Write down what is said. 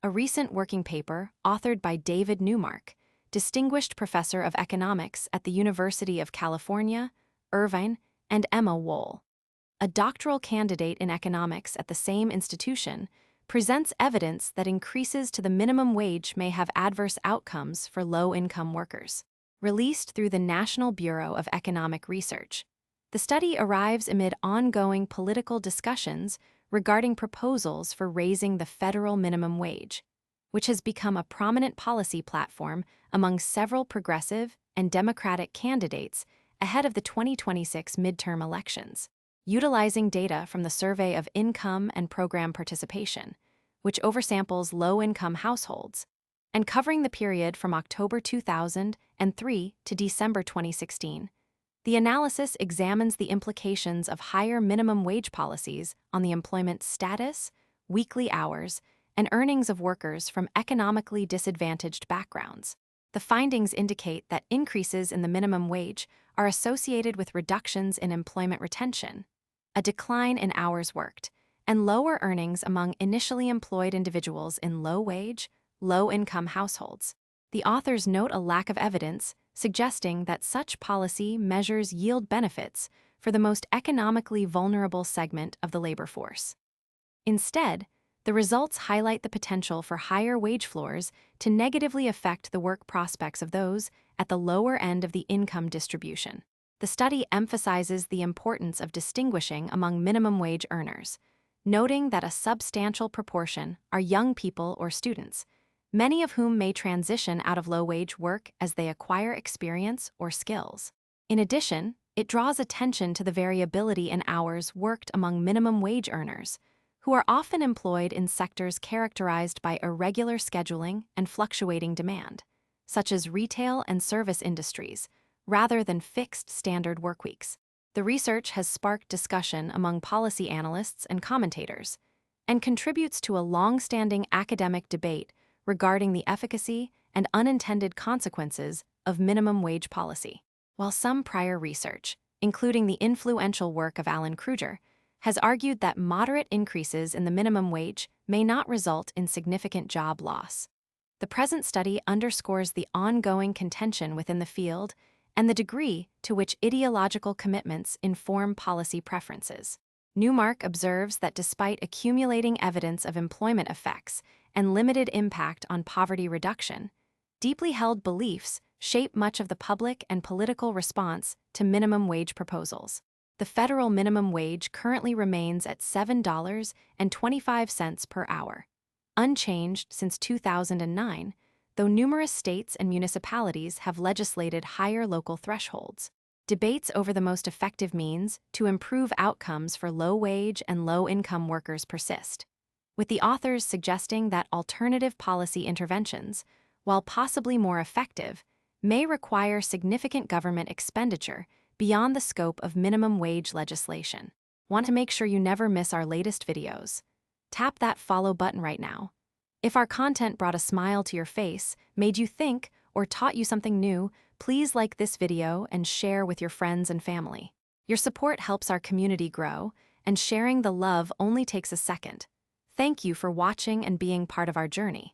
A recent working paper, authored by David Neumark, Distinguished Professor of Economics at the University of California, Irvine, and Emma Wohl, a doctoral candidate in economics at the same institution, presents evidence that increases to the minimum wage may have adverse outcomes for low-income workers. Released through the National Bureau of Economic Research, the study arrives amid ongoing political discussions regarding proposals for raising the federal minimum wage, which has become a prominent policy platform among several progressive and Democratic candidates ahead of the 2026 midterm elections. Utilizing data from the Survey of Income and Program Participation, which oversamples low-income households, and covering the period from October 2003 to December 2016, the analysis examines the implications of higher minimum wage policies on the employment status, weekly hours, and earnings of workers from economically disadvantaged backgrounds. The findings indicate that increases in the minimum wage are associated with reductions in employment retention, a decline in hours worked, and lower earnings among initially employed individuals in low-wage, low-income households. The authors note a lack of evidence suggesting that such policy measures yield benefits for the most economically vulnerable segment of the labor force. Instead, the results highlight the potential for higher wage floors to negatively affect the work prospects of those at the lower end of the income distribution. The study emphasizes the importance of distinguishing among minimum wage earners, noting that a substantial proportion are young people or students, many of whom may transition out of low-wage work as they acquire experience or skills. In addition, it draws attention to the variability in hours worked among minimum wage earners, who are often employed in sectors characterized by irregular scheduling and fluctuating demand, such as retail and service industries, rather than fixed standard workweeks. The research has sparked discussion among policy analysts and commentators, and contributes to a long-standing academic debate regarding the efficacy and unintended consequences of minimum wage policy. While some prior research, including the influential work of Alan Kruger, has argued that moderate increases in the minimum wage may not result in significant job loss, the present study underscores the ongoing contention within the field and the degree to which ideological commitments inform policy preferences. Neumark observes that despite accumulating evidence of employment effects and limited impact on poverty reduction, deeply held beliefs shape much of the public and political response to minimum wage proposals. The federal minimum wage currently remains at $7.25 per hour, unchanged since 2009, though numerous states and municipalities have legislated higher local thresholds. Debates over the most effective means to improve outcomes for low-wage and low-income workers persist, with the authors suggesting that alternative policy interventions, while possibly more effective, may require significant government expenditure beyond the scope of minimum wage legislation. Want to make sure you never miss our latest videos? Tap that follow button right now. If our content brought a smile to your face, made you think, or taught you something new, please like this video and share with your friends and family. Your support helps our community grow, and sharing the love only takes a second. Thank you for watching and being part of our journey.